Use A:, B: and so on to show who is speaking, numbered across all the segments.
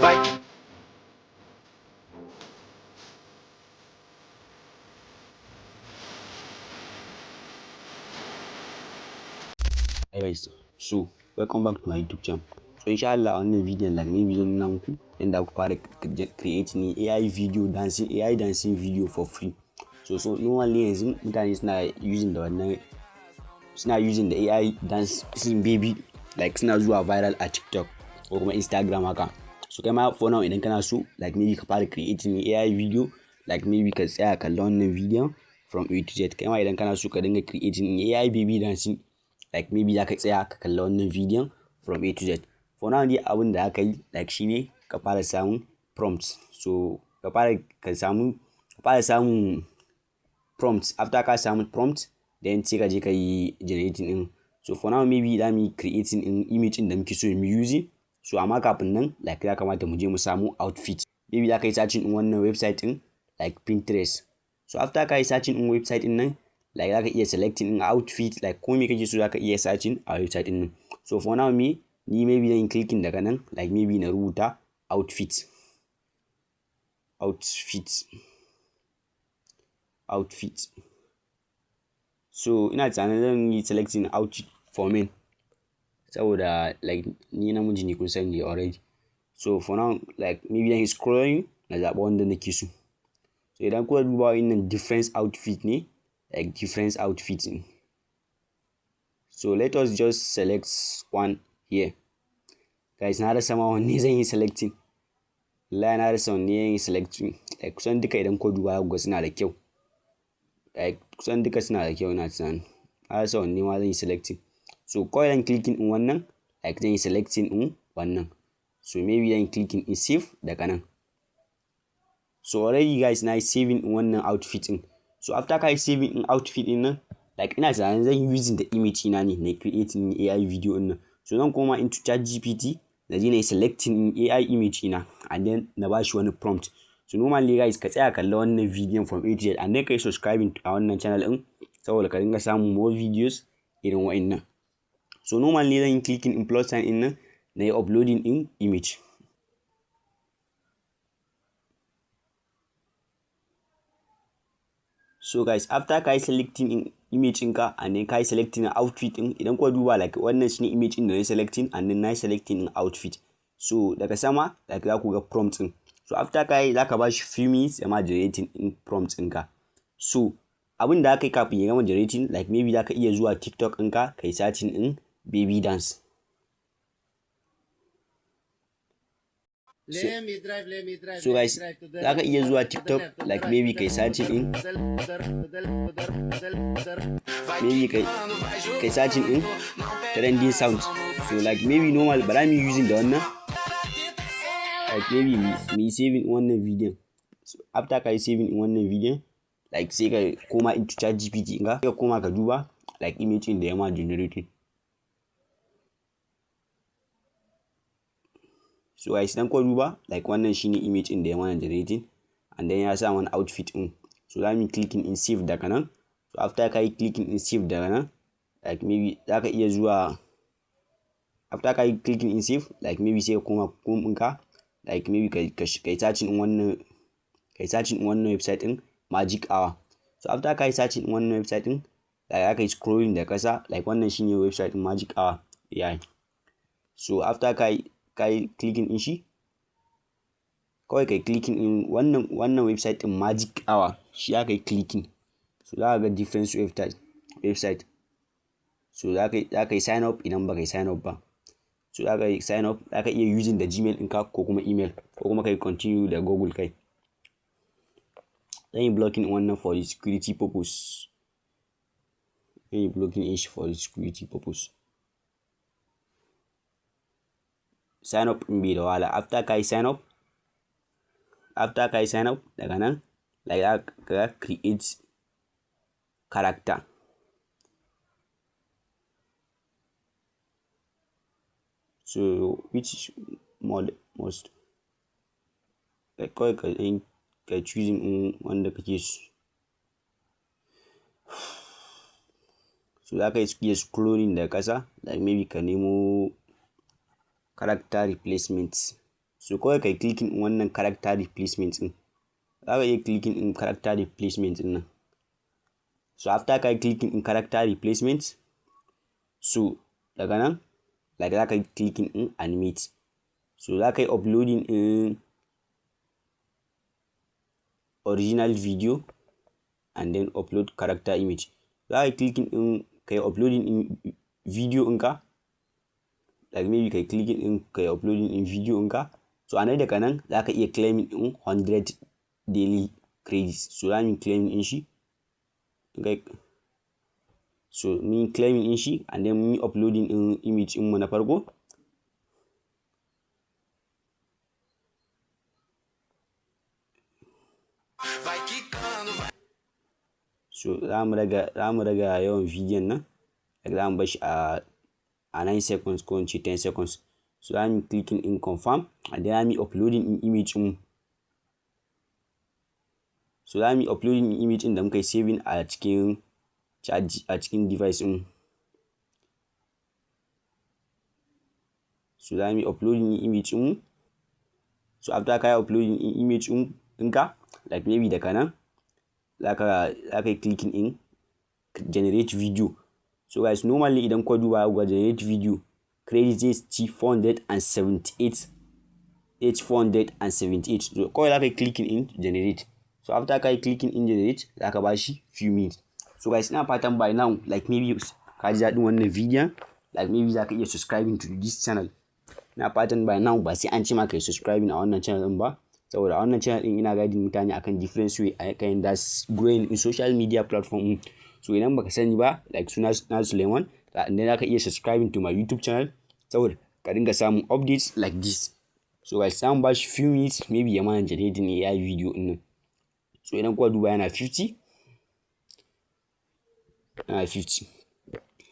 A: Bye.
B: Hey guys, so welcome back to my YouTube channel. So inshallah on the video like maybe zan nuna muku yanda ku fara creating AI video dancing video for free. So normally yanzu mutane suna using the AI dancing baby like suna zuwa viral a TikTok ko kuma Instagram haka. So kai ma for now idan kana so like maybe ka fara creating AI video like maybe ka tsaya kallon wannan video from A to Z. Kai ma idan kana so ka dinga creating AI baby dancing like maybe za ka tsaya ka kalla wannan video from A to Z. For now dai abin da aka yi like shine ka fara samun prompts. So ka fara samun prompts. After ka samu prompt then sai ka je ka yi generating din. So for now maybe za mu yi creating in image din da muke so mu use. So amma kafin nan like ya kamata mu je mu samu outfit. Maybe za ka yi searching din wannan website din like Pinterest. So after ka yi searching din website din nan like za ka iya selecting in outfit like ko me kake so za ka iya searching a website din nan. So for now ni maybe zan clicking daga nan like maybe na rubuta outfit. So ina tunanin zan yi selecting outfit for men saboda like ni namiji ne kun sani already. So for now like maybe zan yi scrolling na zaɓa wanda nake so. So idan kuka duba wannan different outfit ne like different outfits ne. So let us just select one here. Guys na rasa ma wanne zan yi selecting. Wallahi na rasa wanne zan yi selecting. Like kusan duka idan kuka duba ga suna da kyau. Like kusan duka suna da kyau ina tunanin. Na rasa wanne ma zan yi selecting. So kawai zan clicking in wannan like zan yi selecting in wannan. So maybe zan clicking in save daga nan. So already guys na yi saving in wannan outfit din. So after ka yi saving in outfit din nan like ina tunanin zan using the image ina ne na creating AI video din nan. So zan koma into ChatGPT na je na yi selecting in AI image ina and then na bashi wani prompt. So normally guys ka tsaya kalla wannan video from A to Z and then ka yi subscribing a wannan channel din saboda ka dinga samun more videos irin wa'innan. So normally zan yi clicking in plus sign in nan na yi uploading in image. So guys after ka yi selecting in image ɗinka and then ka yi selecting in outfit ɗin idan kuka duba like wannan shine image ɗin da na selecting and then na yi selecting in outfit. So daga sama like za ku ga prompt ɗin. So after ka yi za ka ba shi few minutes ya ma generating in prompt ɗinka. So abin da aka yi kafin ya gama generating like maybe za ka iya zuwa TikTok ɗinka ka yi searching in baby dance. So guys za ka iya zuwa TikTok like maybe kai searching in trending sound. So like maybe normal but I'm using the one like maybe me saving wannan video. So after ka yi saving in wannan video like sai ka koma into ChatGPT ka koma ka duba like image din da ya ma generating. So guys dan ko duba like wannan shine image din da ya mana generating and then ya sa wani outfit din. So za mu clicking in save daga nan. So after ka yi clicking in save daga nan like maybe za ka iya zuwa after ka yi clicking in save like maybe sai ka koma home ɗinka like maybe ka yi searching in wannan website din magic hour. So after ka yi searching in wannan website din like aka yi scrolling da kasa like wannan shine website din magic hour AI. So after ka yi clicking in shi kawai kai clicking in wannan website din magic hour shi aka yi clicking. So za ka ga different website. So za ka yi sign up idan ba ka yi sign up ba. So za ka yi sign up za ka iya using da Gmail ɗinka ko kuma email ko kuma ka yi continue da Google kai. Zan yi blocking wannan for the security purpose. Sign up in bai da wahala. After ka yi sign up daga nan like ka create character. So which most like kawai ka choosing in wanda kake so. So za ka iya scrolling da kasa like maybe ka nemo character replacement So kawai kai clicking in wannan character replacement din. Za ka iya clicking in character replacement din nan. So after kai clicking in character replacement, so daga nan like za ka yi clicking in animate. So za ka yi uploading in original video and then upload character image. Za ka yi clicking in kai uploading in video ɗinka, like maybe kai clicking in kai uploading in video ɗinka. So a nan daga nan za ka iya claiming in 100 daily credits. So za mu claiming in shi. Okay. So mun claiming in shi and then mun uploading in image in mu na farko. So za mu raga yawan bidiyon nan, like za mu bar shi a 9 seconds ko 10 seconds. So za mu clicking in confirm and then za mu uploading in image mu. So za mu uploading in image din da muka yi saving a cikin device mu. So za mu uploading in image mu. So after ka yi uploading in image ɗinka, like maybe daga nan za ka yi clicking in generate video. So guys, normally idan ka duba ga generate video, credit zai ci 478. So kawai za ka yi clicking in generate. So after ka yi clicking in generate, za ka ba shi few minutes. So guys, ina fatan by now, like maybe ka ji daɗin wannan video, like maybe za ka iya subscribing to this channel. Ina fatan by now ba sai an ce ma ka yi subscribing a wannan channel ɗin ba. Saboda a wannan channel din ina guiding mutane akan different way akan that's growing in social media platform. So idan baka sani ba, like suna Suleiman, and then zaka iya subscribing to my YouTube channel saboda ka dinga samun updates like this. So guys, I'm bash few minutes maybe ya mana generating AI video din nan. So idan kuka duba yana 50.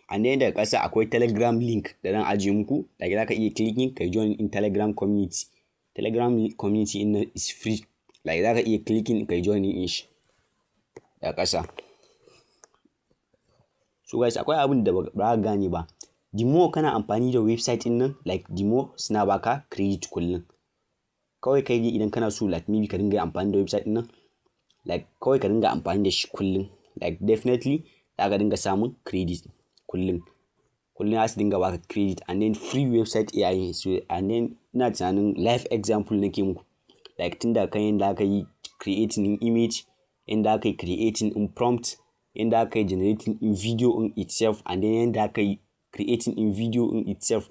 B: And then daga ƙasa akwai Telegram link da zan ajiye muku, like zaka iya clicking kai join in Telegram community. Telegram community in is free, like za ka iya clicking kai join in shi da ƙasa. So guys, akwai abin da ba ka gane ba, the more kana amfani da website din nan, like the more suna baka credit kullum. Kawai kai dai idan kana so like maybe ka dinga amfani da website din nan, like kawai ka dinga amfani da shi kullum, like definitely za ka dinga samun credit kullum za su dinga baka credit and then free website AI. So and then ina tunanin live example nake muku, like tunda kan yanda aka yi creating in image, yanda aka yi creating in prompt, yanda aka yi generating in video in itself, and then yanda aka yi creating in video in itself,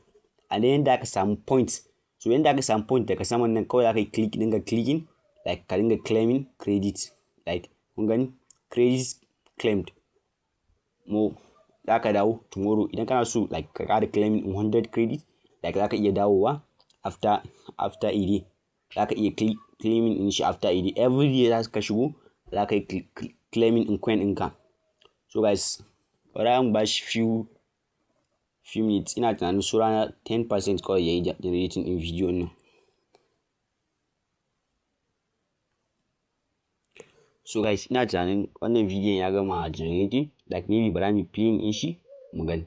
B: and then yanda aka samu points. So yanda aka samu point daga saman nan kawai aka yi dinga clicking, like ka dinga claiming credit, like kun gani credits claimed mo. Za ka dawo tomorrow idan kana so like ka ƙara claiming in 100 credit, like za ka iya dawowa after a day. Za ka iya claiming in shi after a day. Every day za ka shigo za ka yi claiming in coin ɗinka. So guys, bari an ba shi few minutes. Ina tunanin sura 10% kawai ya yi generating in video nan. So guys, ina tunanin wannan bidiyon ya gama generating, like maybe bara mu playing in shi mu gani.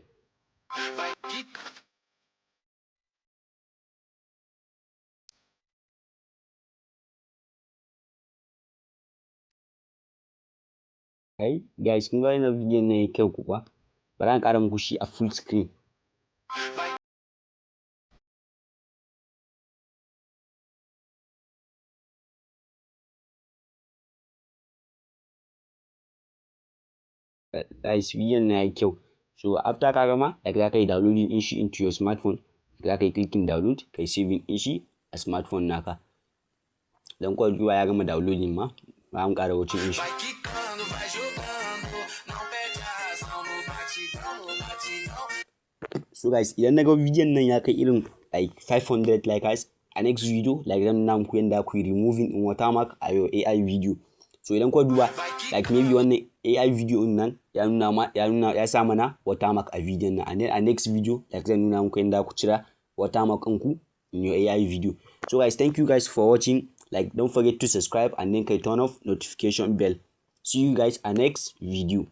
B: Hey guys, kun ga wannan bidiyon ne yayi kyau kuwa? Bara an ƙara muku shi a full screen. Guys, bidiyon na yayi kyau. So after ka gama, like za ka yi downloading in shi into your smartphone. Za ka yi clicking download, ka yi saving in shi a smartphone naka. Dan kuwa duba ya gama downloading ma, ba an ƙara watching in shi. So guys, idan na ga bidiyon nan ya kai irin like 500 likes, a next video like zan nuna muku yanda ku yi removing in watermark a your AI video. So idan kuka duba like maybe wannan AI video din nan ya sa mana watermark a bidiyon nan, and then a next video like zan nuna muku yanda ku cira watermark ɗinku in your AI video. So guys, thank you guys for watching. Like don't forget to subscribe and then turn off notification bell. See you guys at next video.